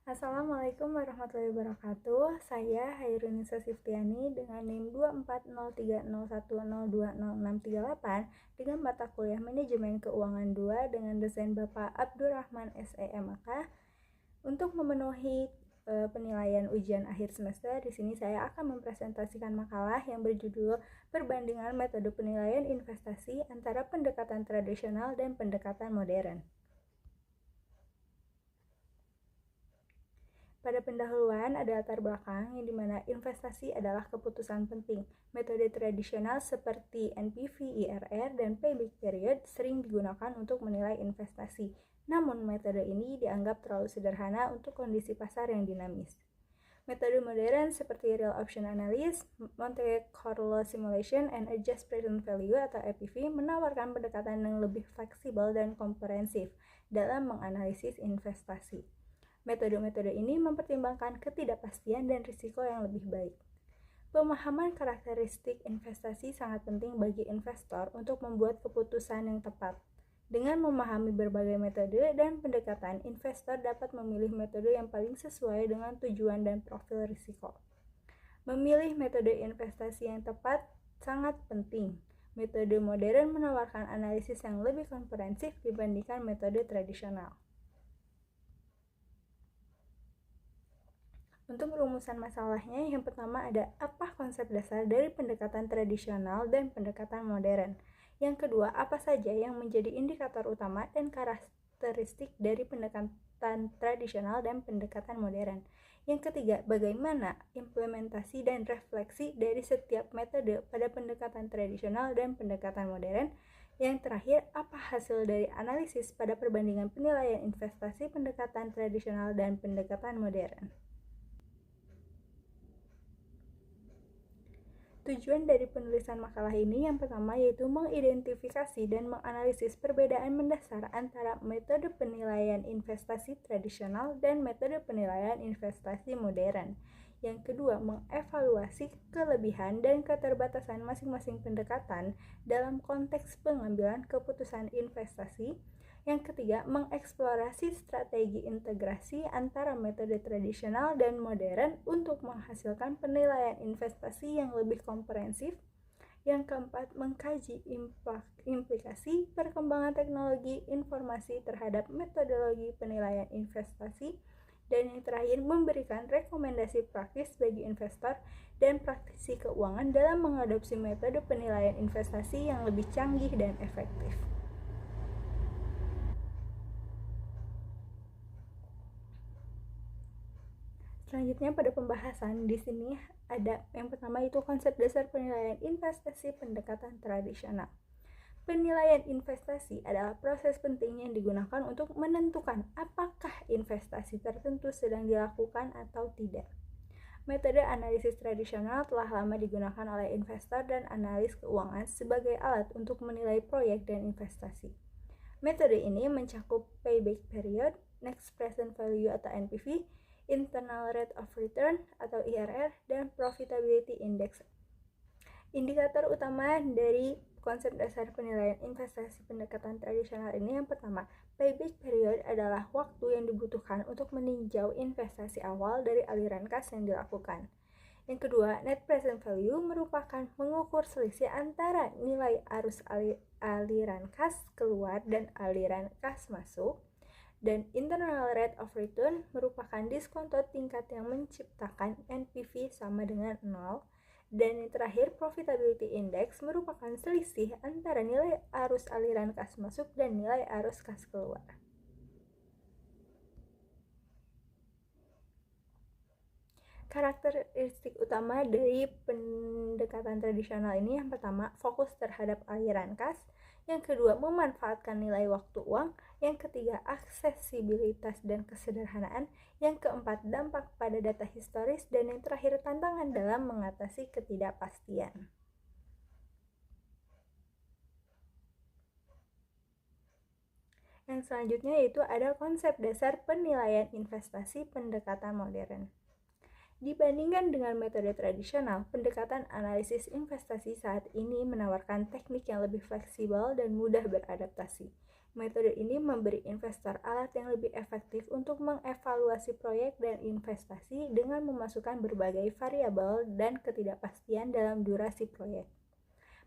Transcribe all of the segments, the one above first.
Assalamualaikum warahmatullahi wabarakatuh. Saya Hairunisa Siftiani dengan NIM 24030102068 dengan mata kuliah Manajemen Keuangan 2 dengan dosen Bapak Abdurrahman SEMAK. Untuk memenuhi penilaian ujian akhir semester, di sini saya akan mempresentasikan makalah yang berjudul Perbandingan Metode Penilaian Investasi antara Pendekatan Tradisional dan Pendekatan Modern. Pada pendahuluan ada latar belakang yang dimana investasi adalah keputusan penting. Metode tradisional seperti NPV, IRR, dan payback period sering digunakan untuk menilai investasi. Namun metode ini dianggap terlalu sederhana untuk kondisi pasar yang dinamis. Metode modern seperti Real Option Analysis, Monte Carlo Simulation, and Adjust Present Value atau EPV menawarkan pendekatan yang lebih fleksibel dan komprehensif dalam menganalisis investasi. Metode-metode ini mempertimbangkan ketidakpastian dan risiko yang lebih baik. Pemahaman karakteristik investasi sangat penting bagi investor untuk membuat keputusan yang tepat. Dengan memahami berbagai metode dan pendekatan, investor dapat memilih metode yang paling sesuai dengan tujuan dan profil risiko. Memilih metode investasi yang tepat sangat penting. Metode modern menawarkan analisis yang lebih komprehensif dibandingkan metode tradisional. Untuk rumusan masalahnya, yang pertama ada apa konsep dasar dari pendekatan tradisional dan pendekatan modern. Yang kedua, apa saja yang menjadi indikator utama dan karakteristik dari pendekatan tradisional dan pendekatan modern. Yang ketiga, bagaimana implementasi dan refleksi dari setiap metode pada pendekatan tradisional dan pendekatan modern. Yang terakhir, apa hasil dari analisis pada perbandingan penilaian investasi pendekatan tradisional dan pendekatan modern. Tujuan dari penulisan makalah ini yang pertama yaitu mengidentifikasi dan menganalisis perbedaan mendasar antara metode penilaian investasi tradisional dan metode penilaian investasi modern. Yang kedua, mengevaluasi kelebihan dan keterbatasan masing-masing pendekatan dalam konteks pengambilan keputusan investasi. Yang ketiga, mengeksplorasi strategi integrasi antara metode tradisional dan modern untuk menghasilkan penilaian investasi yang lebih komprehensif. Yang keempat, mengkaji implikasi perkembangan teknologi informasi terhadap metodologi penilaian investasi. Dan yang terakhir, memberikan rekomendasi praktis bagi investor dan praktisi keuangan dalam mengadopsi metode penilaian investasi yang lebih canggih dan efektif. Selanjutnya pada pembahasan di sini ada yang pertama itu konsep dasar penilaian investasi pendekatan tradisional. Penilaian investasi adalah proses penting yang digunakan untuk menentukan apakah investasi tertentu sedang dilakukan atau tidak. Metode analisis tradisional telah lama digunakan oleh investor dan analis keuangan sebagai alat untuk menilai proyek dan investasi. Metode ini mencakup payback period, next present value atau NPV, internal rate of return atau IRR, dan profitability index. Indikator utama dari konsep dasar penilaian investasi pendekatan tradisional ini yang pertama, payback period adalah waktu yang dibutuhkan untuk meninjau investasi awal dari aliran kas yang dilakukan. Yang kedua, net present value merupakan mengukur selisih antara nilai arus aliran kas keluar dan aliran kas masuk. Dan internal rate of return merupakan diskonto tingkat yang menciptakan NPV sama dengan 0. Dan yang terakhir, profitability index merupakan selisih antara nilai arus aliran kas masuk dan nilai arus kas keluar. Karakteristik utama dari pendekatan tradisional ini yang pertama, fokus terhadap aliran kas. Yang kedua, memanfaatkan nilai waktu uang. Yang ketiga, aksesibilitas dan kesederhanaan. Yang keempat, dampak pada data historis. Dan yang terakhir, tantangan dalam mengatasi ketidakpastian. Yang selanjutnya yaitu ada konsep dasar penilaian investasi pendekatan modern. Dibandingkan dengan metode tradisional, pendekatan analisis investasi saat ini menawarkan teknik yang lebih fleksibel dan mudah beradaptasi. Metode ini memberi investor alat yang lebih efektif untuk mengevaluasi proyek dan investasi dengan memasukkan berbagai variabel dan ketidakpastian dalam durasi proyek.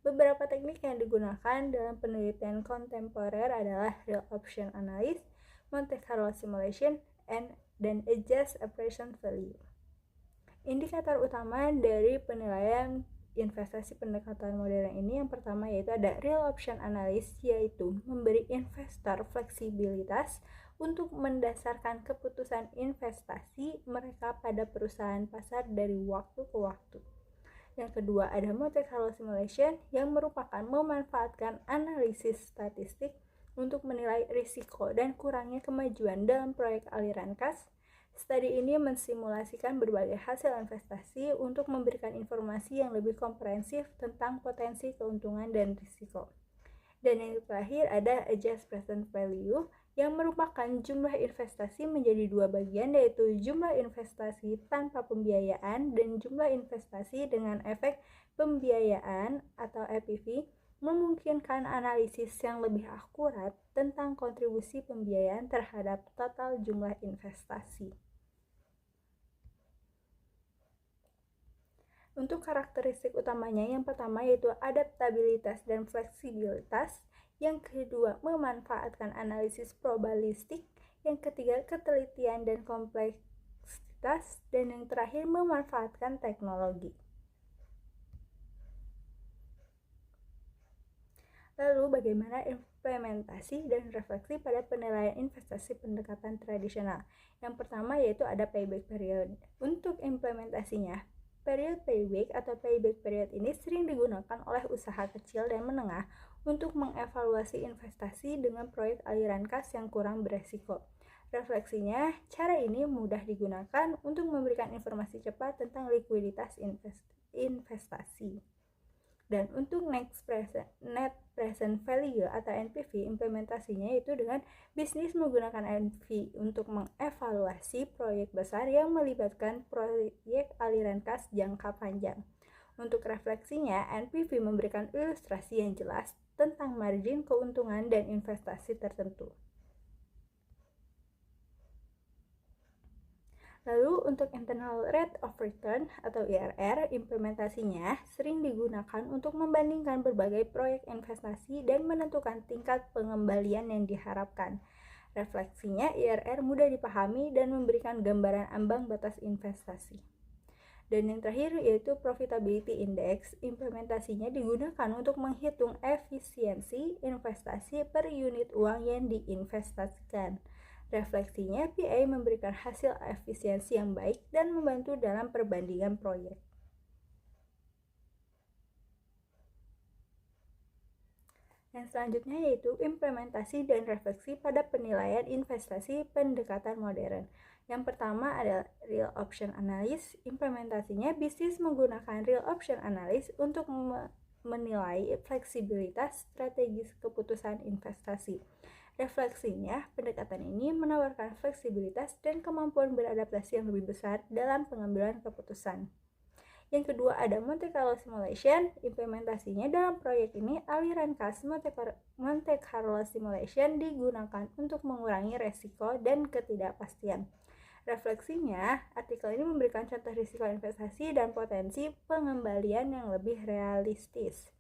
Beberapa teknik yang digunakan dalam penelitian kontemporer adalah Real Option Analysis, Monte Carlo Simulation, dan Adjust Appraisal Value. Indikator utama dari penilaian investasi pendekatan modern ini yang pertama yaitu ada Real Option Analysis, yaitu memberi investor fleksibilitas untuk mendasarkan keputusan investasi mereka pada perusahaan pasar dari waktu ke waktu. Yang kedua ada Monte Carlo Simulation, yang merupakan memanfaatkan analisis statistik untuk menilai risiko dan kurangnya kemajuan dalam proyek aliran kas. Studi ini mensimulasikan berbagai hasil investasi untuk memberikan informasi yang lebih komprehensif tentang potensi keuntungan dan risiko. Dan yang terakhir ada Adjust Present Value, yang merupakan jumlah investasi menjadi dua bagian, yaitu jumlah investasi tanpa pembiayaan dan jumlah investasi dengan efek pembiayaan atau EPV, memungkinkan analisis yang lebih akurat tentang kontribusi pembiayaan terhadap total jumlah investasi. Untuk karakteristik utamanya, yang pertama yaitu adaptabilitas dan fleksibilitas, yang kedua memanfaatkan analisis probabilistik, yang ketiga ketelitian dan kompleksitas, dan yang terakhir memanfaatkan teknologi. Lalu bagaimana implementasi dan refleksi pada penilaian investasi pendekatan tradisional? Yang pertama yaitu ada payback period. Untuk implementasinya, period payback atau payback period ini sering digunakan oleh usaha kecil dan menengah untuk mengevaluasi investasi dengan proyek aliran kas yang kurang beresiko. Refleksinya, cara ini mudah digunakan untuk memberikan informasi cepat tentang likuiditas investasi. Dan untuk net present value atau NPV, implementasinya itu dengan bisnis menggunakan NPV untuk mengevaluasi proyek besar yang melibatkan proyek aliran kas jangka panjang. Untuk refleksinya, NPV memberikan ilustrasi yang jelas tentang margin keuntungan dan investasi tertentu. Lalu untuk internal rate of return atau IRR, implementasinya sering digunakan untuk membandingkan berbagai proyek investasi dan menentukan tingkat pengembalian yang diharapkan. Refleksinya, IRR mudah dipahami dan memberikan gambaran ambang batas investasi. Dan yang terakhir yaitu Profitability Index, implementasinya digunakan untuk menghitung efisiensi investasi per unit uang yang diinvestasikan. Refleksinya, PA memberikan hasil efisiensi yang baik dan membantu dalam perbandingan proyek. Yang selanjutnya yaitu implementasi dan refleksi pada penilaian investasi pendekatan modern. Yang pertama adalah Real Option Analysis. Implementasinya, bisnis menggunakan Real Option Analysis untuk menilai fleksibilitas strategis keputusan investasi. Refleksinya, pendekatan ini menawarkan fleksibilitas dan kemampuan beradaptasi yang lebih besar dalam pengambilan keputusan. Yang kedua ada Monte Carlo Simulation. Implementasinya dalam proyek ini, aliran kas Monte Carlo Simulation digunakan untuk mengurangi resiko dan ketidakpastian. Refleksinya, artikel ini memberikan contoh risiko investasi dan potensi pengembalian yang lebih realistis.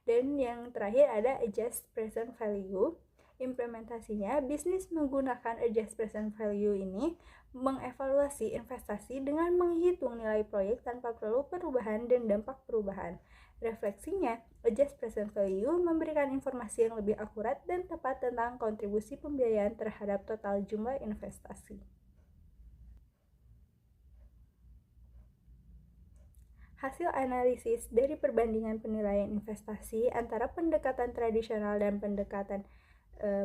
Dan yang terakhir ada Adjust Present Value. Implementasinya, bisnis menggunakan Adjust Present Value ini mengevaluasi investasi dengan menghitung nilai proyek tanpa perlu perubahan dan dampak perubahan. Refleksinya, Adjust Present Value memberikan informasi yang lebih akurat dan tepat tentang kontribusi pembiayaan terhadap total jumlah investasi. Hasil analisis dari perbandingan penilaian investasi antara pendekatan tradisional dan pendekatan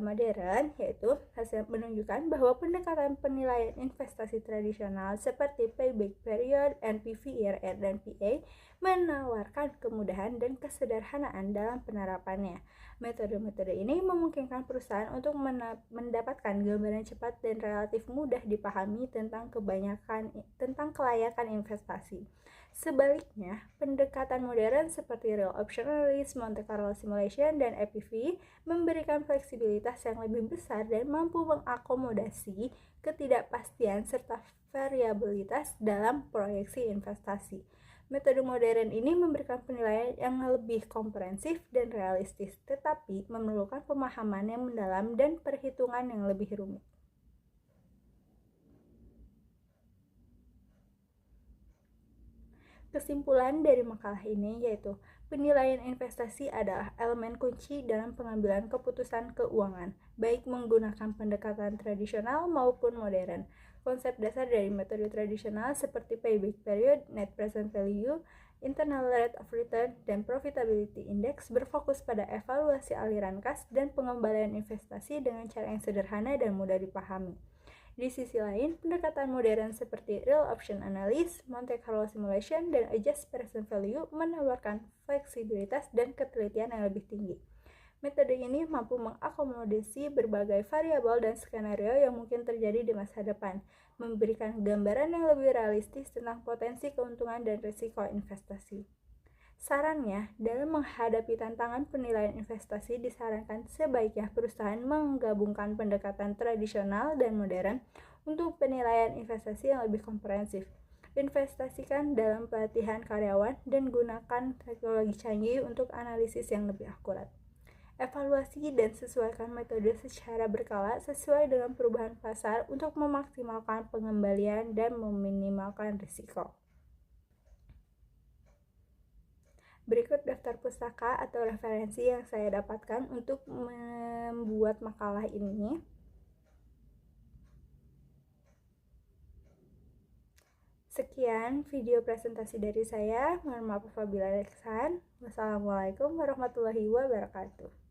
modern, yaitu hasil menunjukkan bahwa pendekatan penilaian investasi tradisional seperti payback period, NPV, IRR, dan PA menawarkan kemudahan dan kesederhanaan dalam penerapannya. Metode-metode ini memungkinkan perusahaan untuk mendapatkan gambaran cepat dan relatif mudah dipahami tentang kelayakan investasi. Sebaliknya, pendekatan modern seperti Real Option Analysis, Monte Carlo Simulation, dan EPV memberikan fleksibilitas yang lebih besar dan mampu mengakomodasi ketidakpastian serta variabilitas dalam proyeksi investasi. Metode modern ini memberikan penilaian yang lebih komprehensif dan realistis, tetapi memerlukan pemahaman yang mendalam dan perhitungan yang lebih rumit. Kesimpulan dari makalah ini yaitu penilaian investasi adalah elemen kunci dalam pengambilan keputusan keuangan, baik menggunakan pendekatan tradisional maupun modern. Konsep dasar dari metode tradisional seperti payback period, net present value, internal rate of return, dan profitability index berfokus pada evaluasi aliran kas dan pengembalian investasi dengan cara yang sederhana dan mudah dipahami. Di sisi lain, pendekatan modern seperti Real Option Analysis, Monte Carlo Simulation, dan Adjust Present Value menawarkan fleksibilitas dan ketelitian yang lebih tinggi. Metode ini mampu mengakomodasi berbagai variabel dan skenario yang mungkin terjadi di masa depan, memberikan gambaran yang lebih realistis tentang potensi keuntungan dan risiko investasi. Sarannya, dalam menghadapi tantangan penilaian investasi disarankan sebaiknya perusahaan menggabungkan pendekatan tradisional dan modern untuk penilaian investasi yang lebih komprehensif. Investasikan dalam pelatihan karyawan dan gunakan teknologi canggih untuk analisis yang lebih akurat. Evaluasi dan sesuaikan metode secara berkala sesuai dengan perubahan pasar untuk memaksimalkan pengembalian dan meminimalkan risiko. Berikut daftar pustaka atau referensi yang saya dapatkan untuk membuat makalah ini. Sekian video presentasi dari saya. Mohon maaf apabila ada kesalahan. Wassalamualaikum warahmatullahi wabarakatuh.